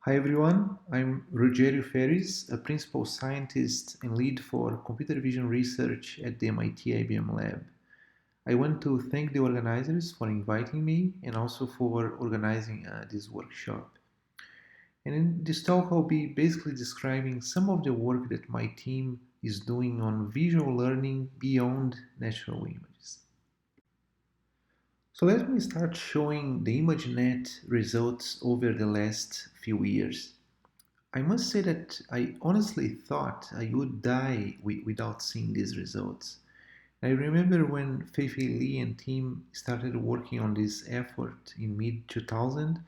Hi everyone, I'm Rogério Ferris, a principal scientist and lead for computer vision research at the MIT IBM lab. I want to thank the organizers for inviting me and also for organizing this workshop. And in this talk, I'll be basically describing some of the work that my team is doing on visual learning beyond natural images. So let me start showing the ImageNet results over the last few years. I must say that I honestly thought I would die without seeing these results. I remember when Feifei Li and team started working on this effort in mid 2000,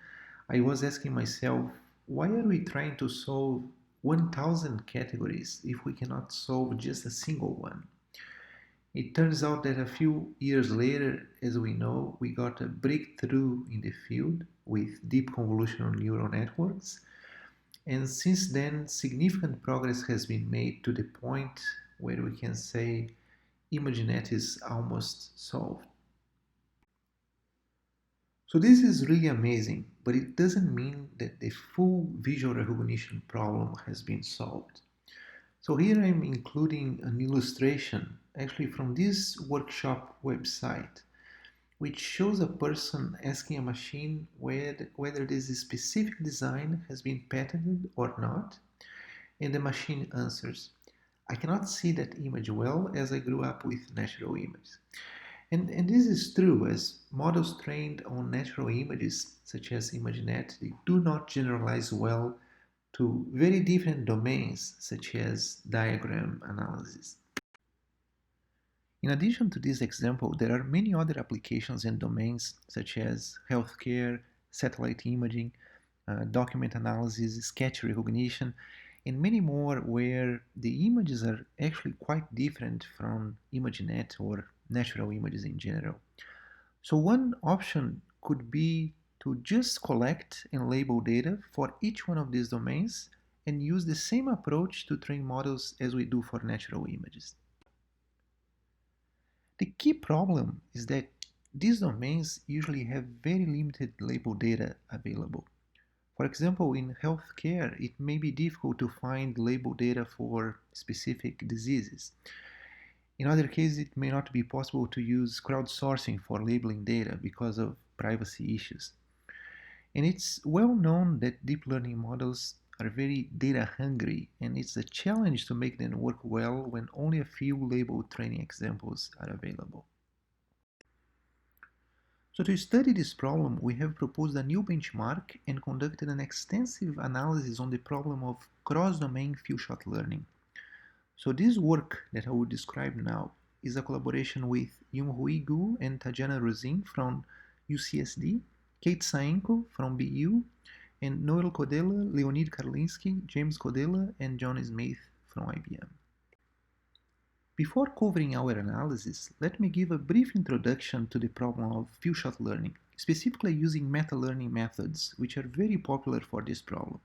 I was asking myself, why are we trying to solve 1000 categories if we cannot solve just a single one? It turns out that a few years later, as we know, we got a breakthrough in the field with deep convolutional neural networks, and since then, significant progress has been made to the point where we can say ImageNet is almost solved. So this is really amazing, but it doesn't mean that the full visual recognition problem has been solved. So here I'm including an illustration actually from this workshop website, which shows a person asking a machine whether this specific design has been patented or not. And the machine answers, I cannot see that image well as I grew up with natural images. And this is true, as models trained on natural images, such as ImageNet, they do not generalize well to very different domains, such as diagram analysis. In addition to this example, there are many other applications and domains, such as healthcare, satellite imaging, document analysis, sketch recognition, and many more where the images are actually quite different from ImageNet or natural images in general. So one option could be to just collect and label data for each one of these domains and use the same approach to train models as we do for natural images. The key problem is that these domains usually have very limited label data available. For example, in healthcare, it may be difficult to find label data for specific diseases. In other cases, it may not be possible to use crowdsourcing for labeling data because of privacy issues. And it's well known that deep learning models are very data hungry, and it's a challenge to make them work well when only a few labeled training examples are available. So to study this problem, we have proposed a new benchmark and conducted an extensive analysis on the problem of cross-domain few-shot learning. So this work that I will describe now is a collaboration with Yumhui Gu and Tatjana Rosin from UCSD, Kate Saenko from BU, and Noel Kodela, Leonid Karlinsky, James Kodela, and John Smith from IBM. Before covering our analysis, let me give a brief introduction to the problem of few-shot learning, specifically using meta-learning methods, which are very popular for this problem.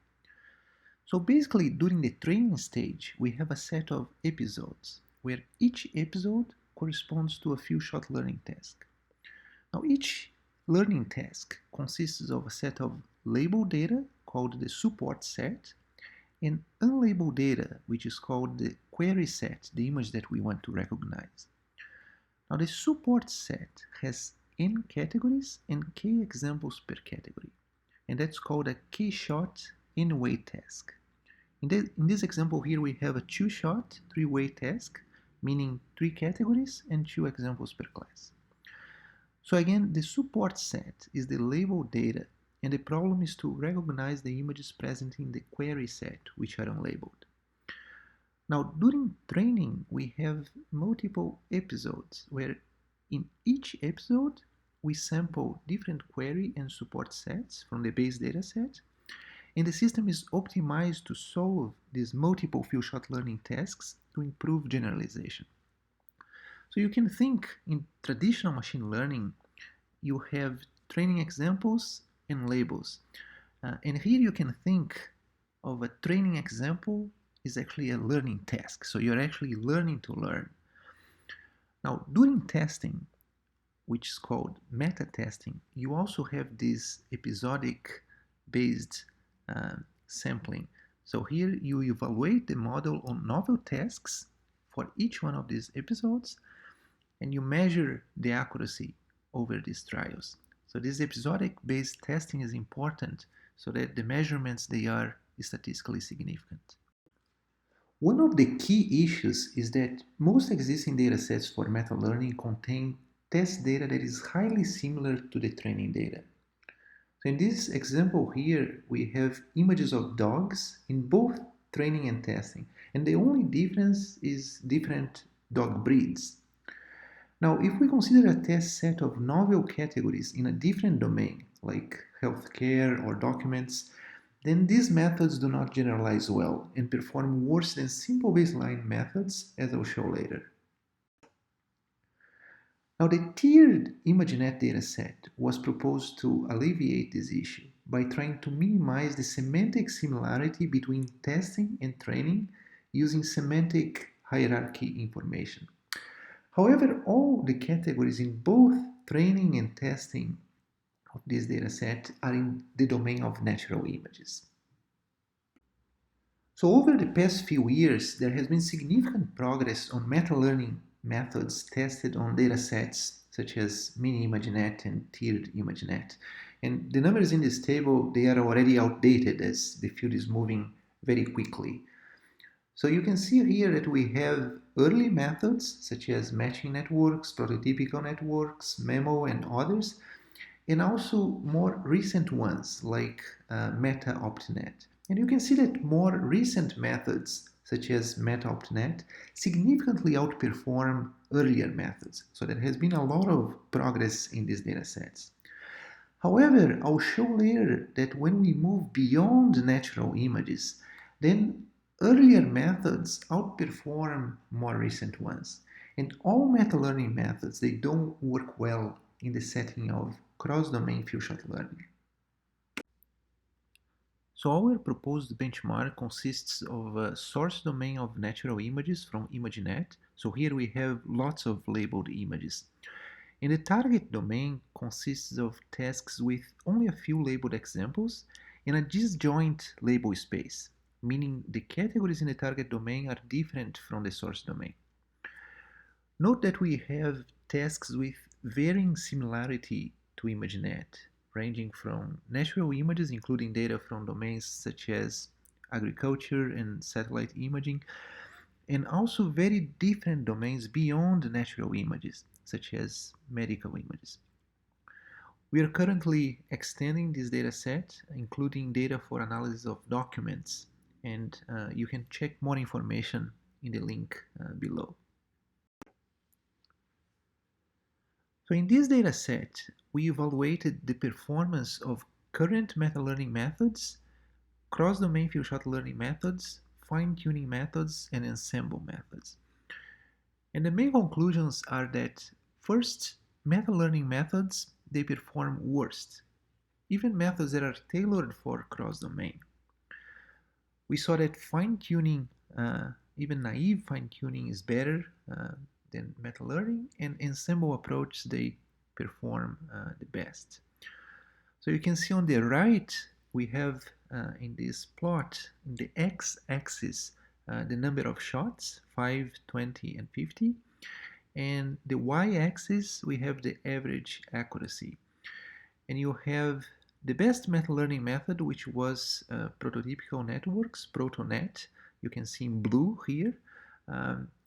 So basically, during the training stage, we have a set of episodes, where each episode corresponds to a few-shot learning task. Now, each learning task consists of a set of labeled data, called the support set, and unlabeled data, which is called the query set, the image that we want to recognize. Now the support set has n categories and k examples per category, and that's called a k-shot n-way task. In this example here, we have a two-shot, three-way task, meaning 3 categories and 2 examples per class. So again, the support set is the labeled data, and the problem is to recognize the images present in the query set, which are unlabeled. Now, during training, we have multiple episodes, where in each episode, we sample different query and support sets from the base data set, and the system is optimized to solve these multiple few-shot learning tasks to improve generalization. So you can think in traditional machine learning, you have training examples and labels. And here you can think of a training example is actually a learning task. So you're actually learning to learn. Now, during testing, which is called meta testing, you also have this episodic based sampling. So here you evaluate the model on novel tasks for each one of these episodes, and you measure the accuracy over these trials. So this episodic based testing is important so that the measurements, they are statistically significant. One of the key issues is that most existing datasets for meta-learning contain test data that is highly similar to the training data. So in this example here, we have images of dogs in both training and testing, and the only difference is different dog breeds. Now, if we consider a test set of novel categories in a different domain, like healthcare or documents, then these methods do not generalize well and perform worse than simple baseline methods, as I'll show later. Now, the tiered ImageNet dataset was proposed to alleviate this issue by trying to minimize the semantic similarity between testing and training using semantic hierarchy information. However, all the categories in both training and testing of this dataset are in the domain of natural images. So over the past few years, there has been significant progress on meta-learning methods tested on datasets such as mini-ImageNet and tiered ImageNet. And the numbers in this table, they are already outdated as the field is moving very quickly. So you can see here that we have early methods such as matching networks, prototypical networks, memo, and others, and also more recent ones like meta-OptNet. And you can see that more recent methods such as meta-OptNet significantly outperform earlier methods. So there has been a lot of progress in these datasets. However, I'll show later that when we move beyond natural images, then earlier methods outperform more recent ones. And all meta-learning methods, they don't work well in the setting of cross-domain few-shot learning. So our proposed benchmark consists of a source domain of natural images from ImageNet. So here we have lots of labeled images. And the target domain consists of tasks with only a few labeled examples and a disjoint label space, meaning the categories in the target domain are different from the source domain. Note that we have tasks with varying similarity to ImageNet, ranging from natural images, including data from domains such as agriculture and satellite imaging, and also very different domains beyond natural images, such as medical images. We are currently extending this data set, including data for analysis of documents, and you can check more information in the link below. So in this data set, we evaluated the performance of current meta-learning methods, cross-domain few-shot learning methods, fine-tuning methods, and ensemble methods. And the main conclusions are that, first, meta-learning methods, they perform worst, even methods that are tailored for cross-domain. We saw that fine-tuning, even naive fine-tuning, is better than meta-learning, and ensemble approach, they perform the best. So you can see on the right, we have in this plot, in the x-axis, the number of shots, 5, 20, and 50. And the y-axis, we have the average accuracy. And you have the best meta-learning method, which was prototypical networks, ProtoNet. You can see in blue here.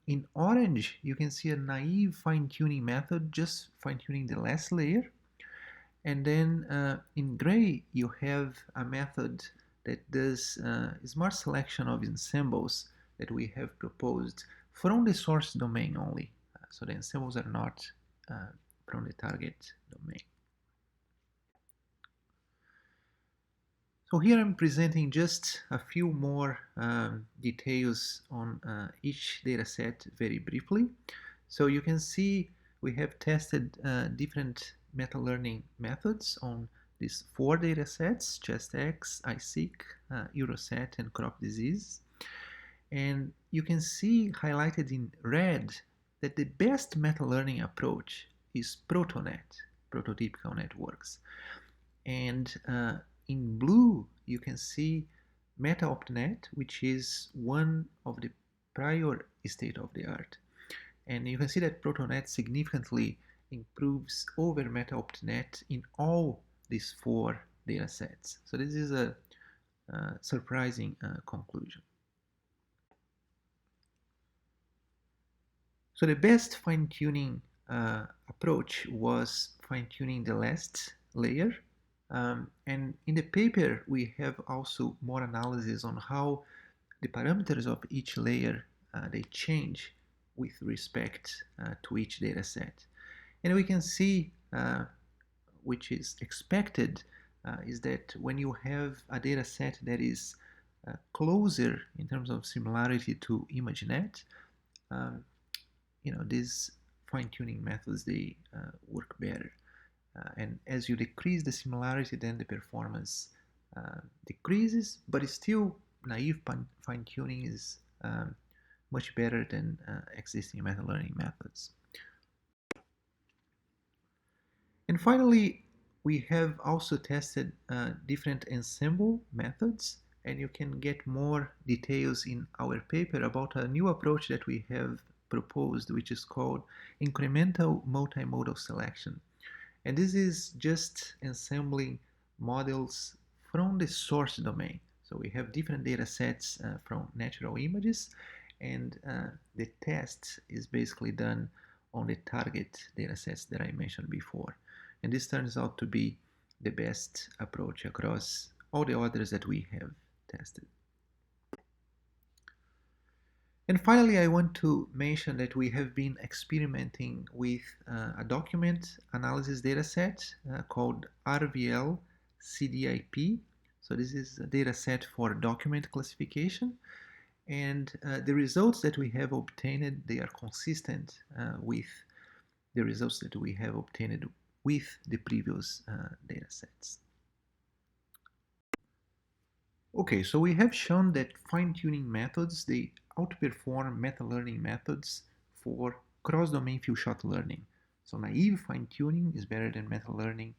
In orange, you can see a naive fine-tuning method, just fine-tuning the last layer. And then in gray, you have a method that does smart selection of ensembles that we have proposed from the source domain only. So the ensembles are not from the target domain. So here I'm presenting just a few more details on each dataset very briefly. So you can see we have tested different meta-learning methods on these 4 datasets: ChestX, iSeq, Euroset, and crop disease. And you can see highlighted in red that the best meta-learning approach is ProtoNet, prototypical networks. And in blue, you can see MetaOptNet, which is one of the prior state of the art. And you can see that ProtonNet significantly improves over MetaOptNet in all these 4 data sets. So this is a surprising conclusion. So the best fine-tuning approach was fine-tuning the last layer. And in the paper, we have also more analysis on how the parameters of each layer, they change with respect to each data set. And we can see, which is expected, is that when you have a data set that is closer in terms of similarity to ImageNet, these fine-tuning methods, they work better. And as you decrease the similarity, then the performance decreases, but it's still naive fine-tuning is much better than existing meta learning methods. And finally, we have also tested different ensemble methods, and you can get more details in our paper about a new approach that we have proposed, which is called incremental multimodal selection. And this is just ensembling models from the source domain. So we have different data sets from natural images, and the test is basically done on the target data sets that I mentioned before. And this turns out to be the best approach across all the others that we have tested. And finally, I want to mention that we have been experimenting with a document analysis dataset called RVL-CDIP. So this is a dataset for document classification. And the results that we have obtained, they are consistent with the results that we have obtained with the previous datasets. Okay, so we have shown that fine-tuning methods, they outperform meta-learning methods for cross-domain few-shot learning. So naive fine-tuning is better than meta-learning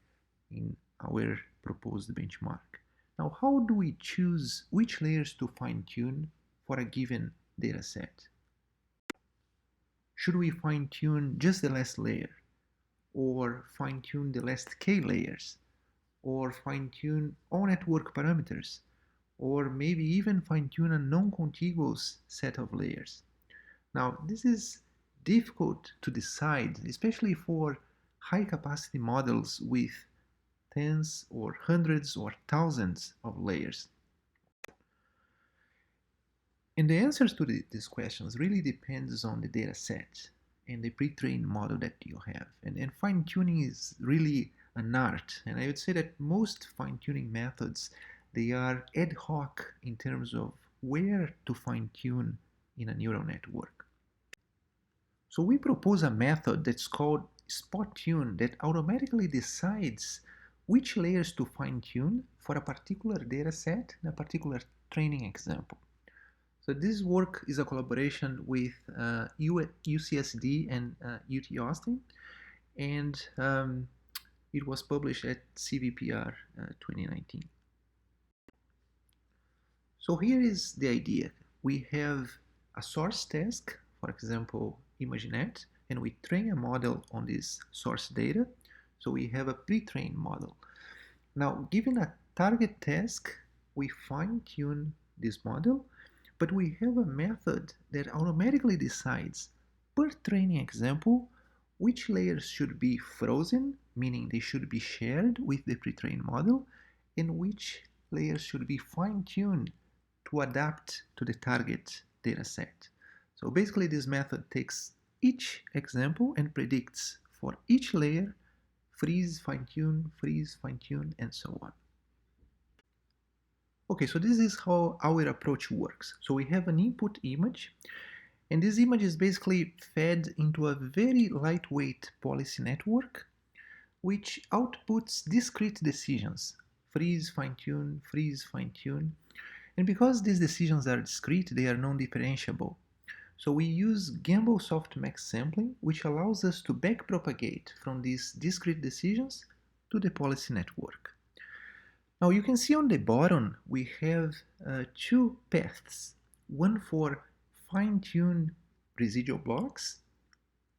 in our proposed benchmark. Now, how do we choose which layers to fine-tune for a given data set? Should we fine-tune just the last layer, or fine-tune the last k layers, or fine-tune all network parameters, or maybe even fine-tune a non-contiguous set of layers? Now, this is difficult to decide, especially for high-capacity models with tens or hundreds or thousands of layers. And the answers to these questions really depends on the data set and the pre-trained model that you have. And fine-tuning is really an art. And I would say that most fine-tuning methods, they are ad hoc in terms of where to fine-tune in a neural network. So we propose a method that's called SpotTune that automatically decides which layers to fine-tune for a particular data set and a particular training example. So this work is a collaboration with UCSD and UT Austin, and it was published at CVPR 2019. So here is the idea. We have a source task, for example, ImageNet, and we train a model on this source data. So we have a pre-trained model. Now, given a target task, we fine-tune this model, but we have a method that automatically decides per training example which layers should be frozen, meaning they should be shared with the pre-trained model, and which layers should be fine-tuned to adapt to the target data set. So basically this method takes each example and predicts for each layer freeze, fine-tune, and so on. Okay, so this is how our approach works. So we have an input image, and this image is basically fed into a very lightweight policy network, which outputs discrete decisions: freeze, fine-tune, freeze, fine-tune. And because these decisions are discrete, they are non-differentiable. So we use Gamble softmax sampling, which allows us to backpropagate from these discrete decisions to the policy network. Now you can see on the bottom we have two paths, one for fine-tune residual blocks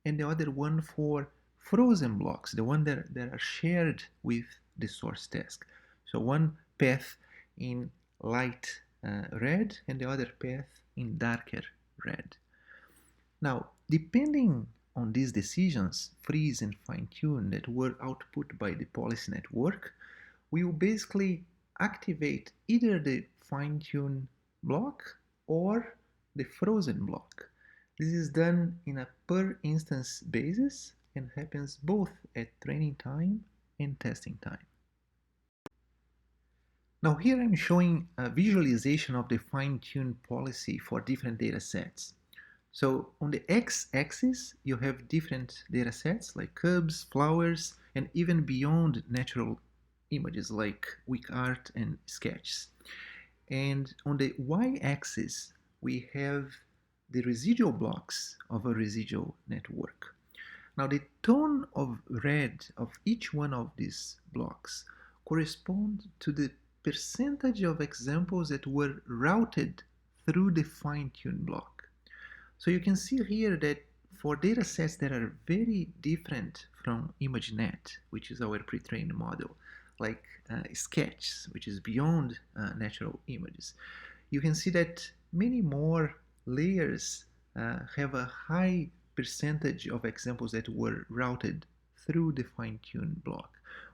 and the other one for frozen blocks, the one that are shared with the source task. So one path in light red and the other path in darker red. Now, depending on these decisions, freeze and fine-tune, that were output by the policy network, we will basically activate either the fine-tune block or the frozen block. This is done in a per instance basis and happens both at training time and testing time. Now here I'm showing a visualization of the fine-tune policy for different data sets. So on the x-axis, you have different data sets like cubs, flowers, and even beyond natural images like weak art and sketches. And on the y-axis, we have the residual blocks of a residual network. Now the tone of red of each one of these blocks correspond to the percentage of examples that were routed through the fine-tune block. So you can see here that for data sets that are very different from ImageNet, which is our pre-trained model, like Sketch, which is beyond natural images, you can see that many more layers have a high percentage of examples that were routed through the fine-tune block.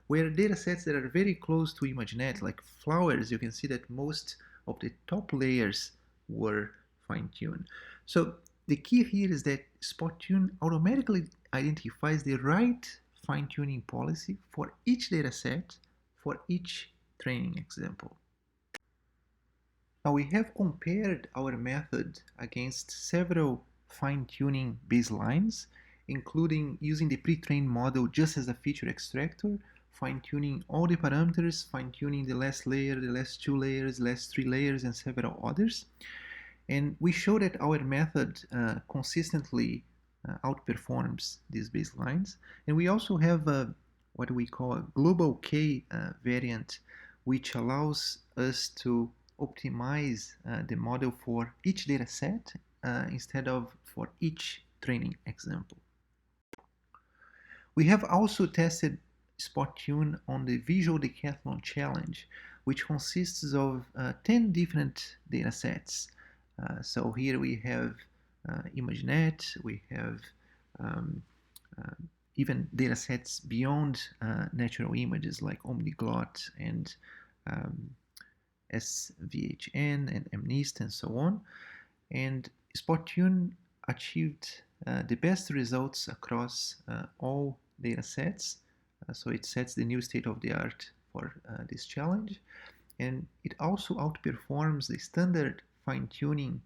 Where data sets that are very close to ImageNet, like flowers, you can see that most of the top layers were fine-tuned. So the key here is that SpotTune automatically identifies the right fine-tuning policy for each dataset for each training example. Now we have compared our method against several fine-tuning baselines, including using the pre-trained model just as a feature extractor, fine-tuning all the parameters, fine-tuning the last layer, the last two layers, last three layers, and several others. And we show that our method consistently outperforms these baselines. And we also have what we call a global K variant, which allows us to optimize the model for each data set instead of for each training example. We have also tested SpotTune on the Visual Decathlon Challenge, which consists of 10 different data sets. So here we have ImageNet, we have even data sets beyond natural images like Omniglot and SVHN and MNIST and so on. And SpotTune achieved the best results across all data sets. So it sets the new state of the art for this challenge. And it also outperforms the standard fine-tuning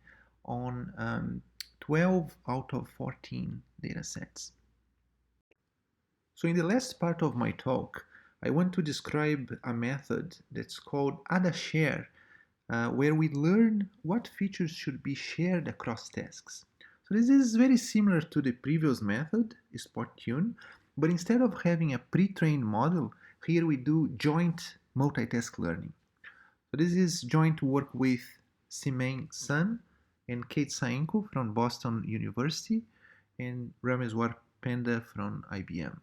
on 12 out of 14 data sets. So in the last part of my talk, I want to describe a method that's called AdaShare, where we learn what features should be shared across tasks. So this is very similar to the previous method, SpotTune, but instead of having a pre-trained model, here we do joint multitask learning. So this is joint work with Simeng Sun and Kate Saenko from Boston University and Rameswar Panda from IBM.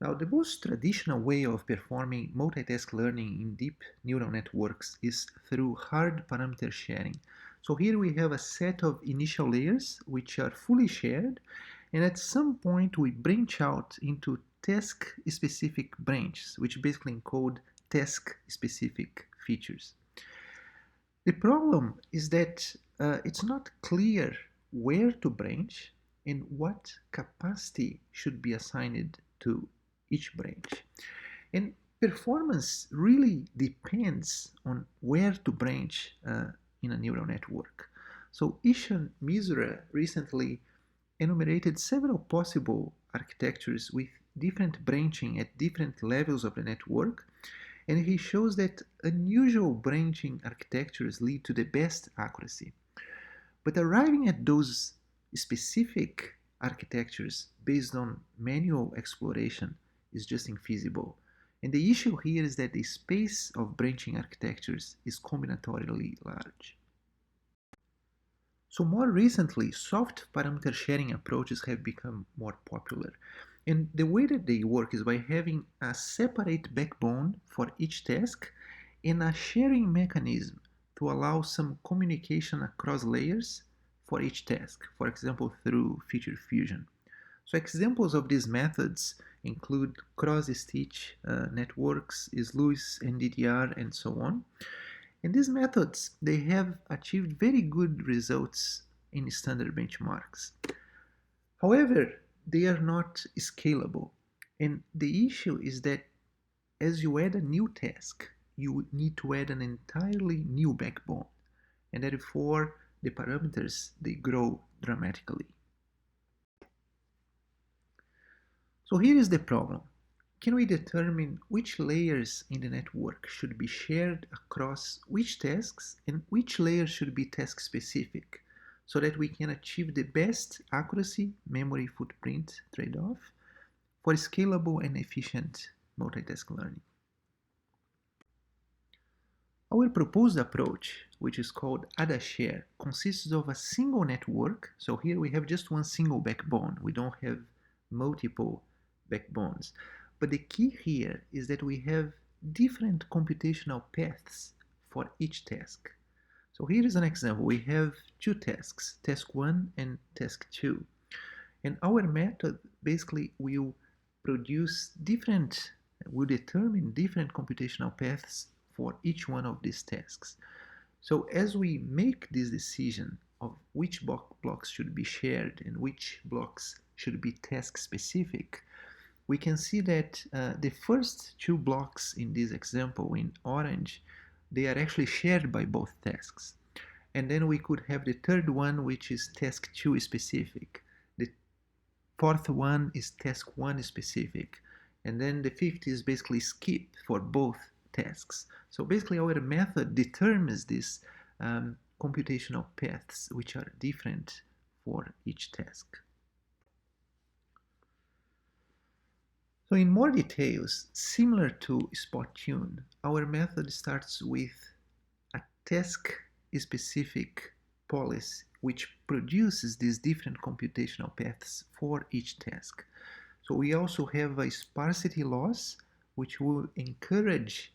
Now, the most traditional way of performing multitask learning in deep neural networks is through hard parameter sharing. So here we have a set of initial layers which are fully shared, and at some point we branch out into task-specific branches, which basically encode task-specific features. The problem is that it's not clear where to branch and what capacity should be assigned to each branch. And performance really depends on where to branch in a neural network. So Ishan Misra recently enumerated several possible architectures with different branching at different levels of the network, and he shows that unusual branching architectures lead to the best accuracy. But arriving at those specific architectures based on manual exploration is just infeasible. And the issue here is that the space of branching architectures is combinatorially large. So more recently, soft parameter sharing approaches have become more popular. And the way that they work is by having a separate backbone for each task and a sharing mechanism to allow some communication across layers for each task, for example, through feature fusion. So examples of these methods include cross-stitch networks, SLUIS, NDDR, and so on. And these methods, they have achieved very good results in standard benchmarks. However, they are not scalable. And the issue is that as you add a new task, you need to add an entirely new backbone. And therefore, the parameters, they grow dramatically. So here is the problem. Can we determine which layers in the network should be shared across which tasks and which layers should be task specific so that we can achieve the best accuracy memory footprint trade-off for scalable and efficient multitask learning? Our proposed approach, which is called AdaShare, consists of a single network. So here we have just one single backbone. We don't have multiple backbones. But the key here is that we have different computational paths for each task. So here is an example. We have two tasks, task 1 and task 2. And our method basically will determine different computational paths for each one of these tasks. So as we make this decision of which blocks should be shared and which blocks should be task specific, we can see that the first two blocks in this example in orange, they are actually shared by both tasks. And then we could have the third one, which is task 2 specific. The fourth one is task 1 specific. And then the fifth is basically skip for both tasks. So basically our method determines these computational paths which are different for each task. So in more details, similar to SpotTune, our method starts with a task-specific policy which produces these different computational paths for each task. So we also have a sparsity loss which will encourage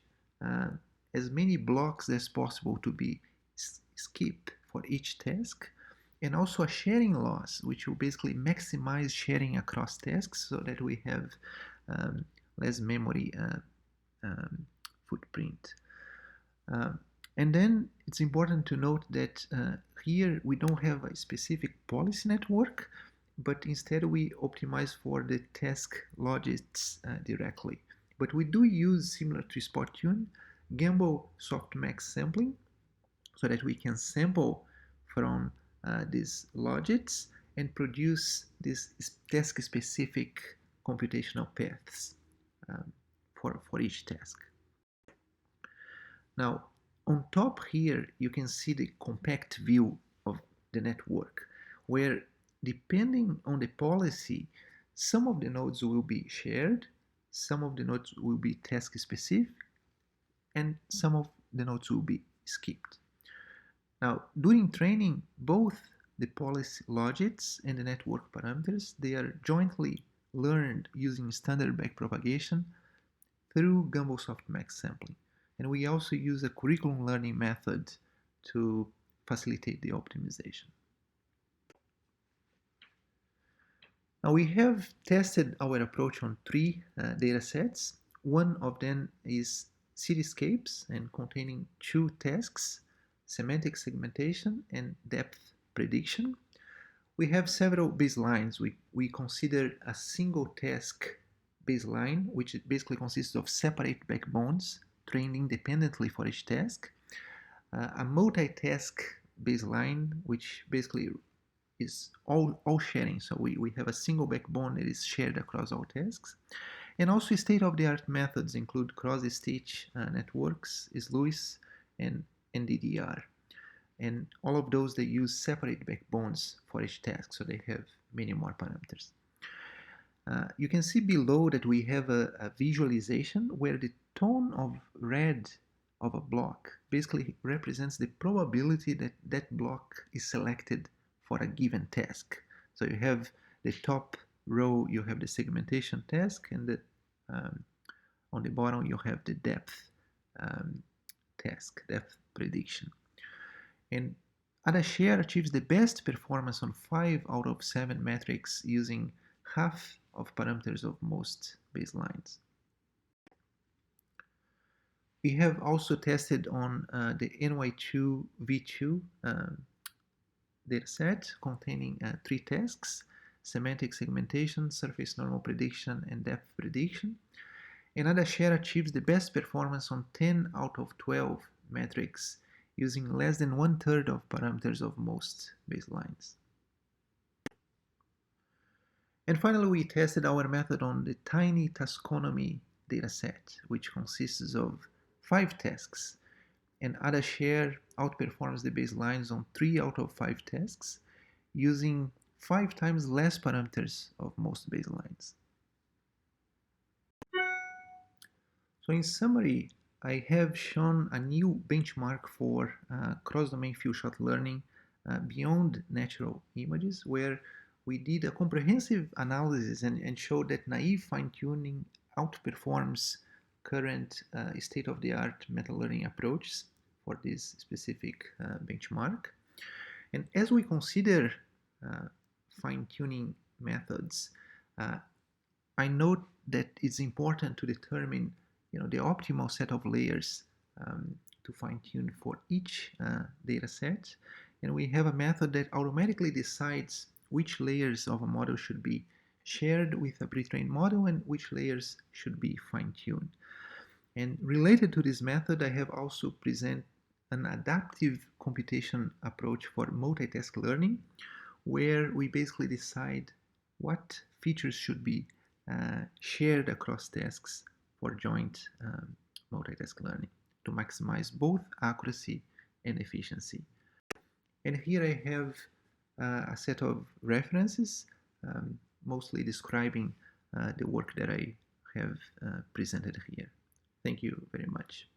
as many blocks as possible to be skipped for each task, and also a sharing loss which will basically maximize sharing across tasks so that we have less memory footprint. And then it's important to note that here we don't have a specific policy network, but instead we optimize for the task logics directly. But we do use, similar to SpotTune, Gamble softmax sampling so that we can sample from these logics and produce these task-specific computational paths for each task. Now, on top here, you can see the compact view of the network, where depending on the policy, some of the nodes will be shared, some of the nodes will be task-specific, and some of the nodes will be skipped. Now, during training, both the policy logics and the network parameters, they are jointly learned using standard backpropagation through Gamble softmax sampling. And we also use a curriculum learning method to facilitate the optimization. Now we have tested our approach on three data sets. One of them is cityscapes and containing two tasks, semantic segmentation and depth prediction. We have several baselines. We consider a single task baseline, which basically consists of separate backbones trained independently for each task. A multitask baseline, which basically is all sharing. So we have a single backbone that is shared across all tasks. And also state-of-the-art methods include cross-stitch networks, SLUIS, and NDDR. And all of those, they use separate backbones for each task, so they have many more parameters. You can see below that we have a visualization where the tone of red of a block basically represents the probability that that block is selected for a given task. So you have the top row, you have the segmentation task, and on the bottom you have the depth task, depth prediction. And AdaShare achieves the best performance on 5 out of 7 metrics using half of parameters of most baselines. We have also tested on the NY2 V2 dataset containing 3 tasks: semantic segmentation, surface normal prediction, and depth prediction. And AdaShare achieves the best performance on 10 out of 12 metrics using less than 1/3 of parameters of most baselines. And finally, we tested our method on the tiny taskonomy dataset, which consists of 5 tasks. And AdaShare outperforms the baselines on 3 out of 5 tasks using 5 times less parameters of most baselines. So in summary, I have shown a new benchmark for cross-domain few-shot learning beyond natural images, where we did a comprehensive analysis and showed that naive fine-tuning outperforms current state-of-the-art meta-learning approaches for this specific benchmark. And as we consider fine-tuning methods, I note that it's important to determine the optimal set of layers to fine-tune for each data set. And we have a method that automatically decides which layers of a model should be shared with a pre-trained model and which layers should be fine-tuned. And related to this method, I have also presented an adaptive computation approach for multitask learning, where we basically decide what features should be shared across tasks for joint multitask learning to maximize both accuracy and efficiency. And here I have a set of references, mostly describing the work that I have presented here. Thank you very much.